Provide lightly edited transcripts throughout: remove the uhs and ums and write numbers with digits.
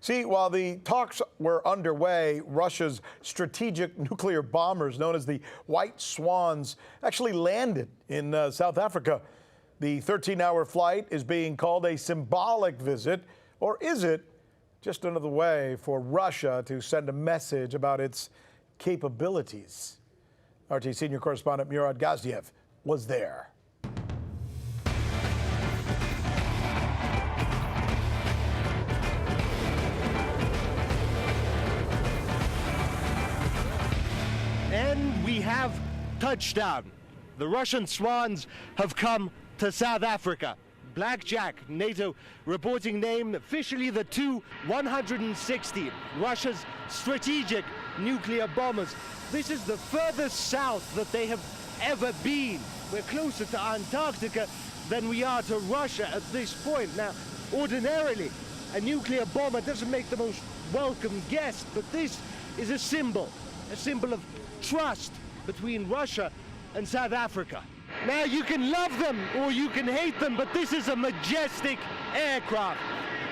See, while the talks were underway, Russia's strategic nuclear bombers, known as the White Swans, actually landed in South Africa. The 13-hour flight is being called a symbolic visit, or is it just another way for Russia to send a message about its capabilities? RT senior correspondent Murad Gaziev was there. And we have touchdown. The Russian Swans have come to South Africa. Blackjack, NATO reporting name, officially the Tu-160, Russia's strategic nuclear bombers. This is the furthest south that they have ever been. We're closer to Antarctica than we are to Russia at this point. Now, ordinarily, a nuclear bomber doesn't make the most welcome guest, but this is a symbol of trust between Russia and South Africa. Now, you can love them or you can hate them, but this is a majestic aircraft.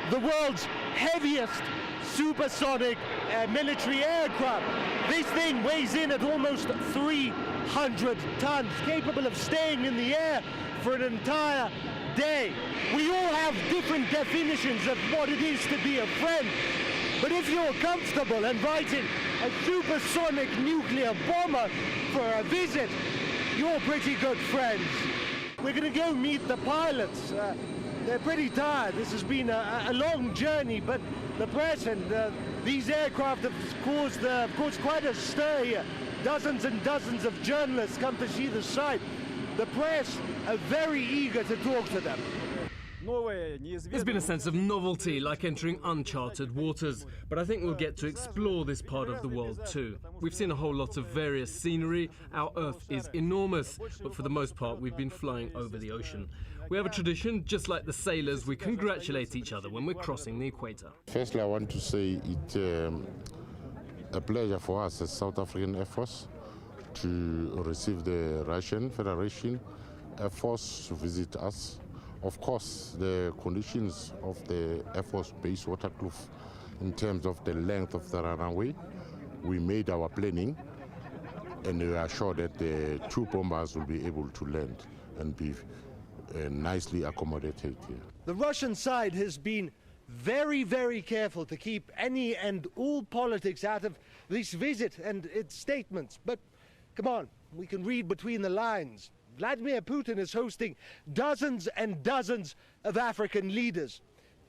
The world's heaviest supersonic military aircraft. This thing weighs in at almost 300 tons, capable of staying in the air for an entire day. We all have different definitions of what it is to be a friend, but if you're comfortable inviting a supersonic nuclear bomber for a visit, you're pretty good friends. We're going to go meet the pilots. They're pretty tired. This has been a long journey, but the press and these aircraft have caused quite a stir here. Dozens and dozens of journalists come to see the site. The press are very eager to talk to them. There's been a sense of novelty, like entering uncharted waters, but I think we'll get to explore this part of the world too. We've seen a whole lot of various scenery. Our Earth is enormous, but for the most part we've been flying over the ocean. We have a tradition, just like the sailors, we congratulate each other when we're crossing the equator. Firstly, I want to say it's a pleasure for us as South African Air Force to receive the Russian Federation Air Force to visit us. Of course, the conditions of the Air Force Base Waterkloof in terms of the length of the runway, we made our planning and we are sure that the two bombers will be able to land and be nicely accommodated here. The Russian side has been very, very careful to keep any and all politics out of this visit and its statements. But come on, we can read between the lines. Vladimir Putin is hosting dozens and dozens of African leaders.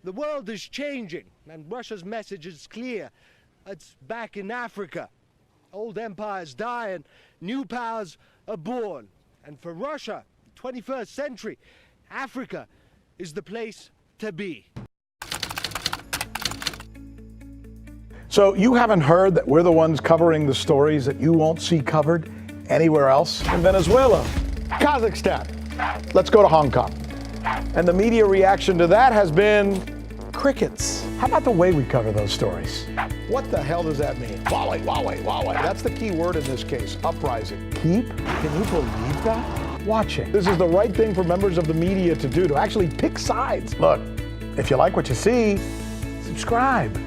The world is changing, and Russia's message is clear. It's back in Africa. Old empires die and new powers are born. And for Russia, the 21st century, Africa is the place to be. So you haven't heard that we're the ones covering the stories that you won't see covered anywhere else? In Venezuela, Kazakhstan, let's go to Hong Kong. And the media reaction to that has been crickets. How about the way we cover those stories? What the hell does that mean? Huawei, Huawei, Huawei. That's the key word in this case, uprising. Keep? Can you believe that? Watching. This is the right thing for members of the media to do, to actually pick sides. Look, if you like what you see, subscribe.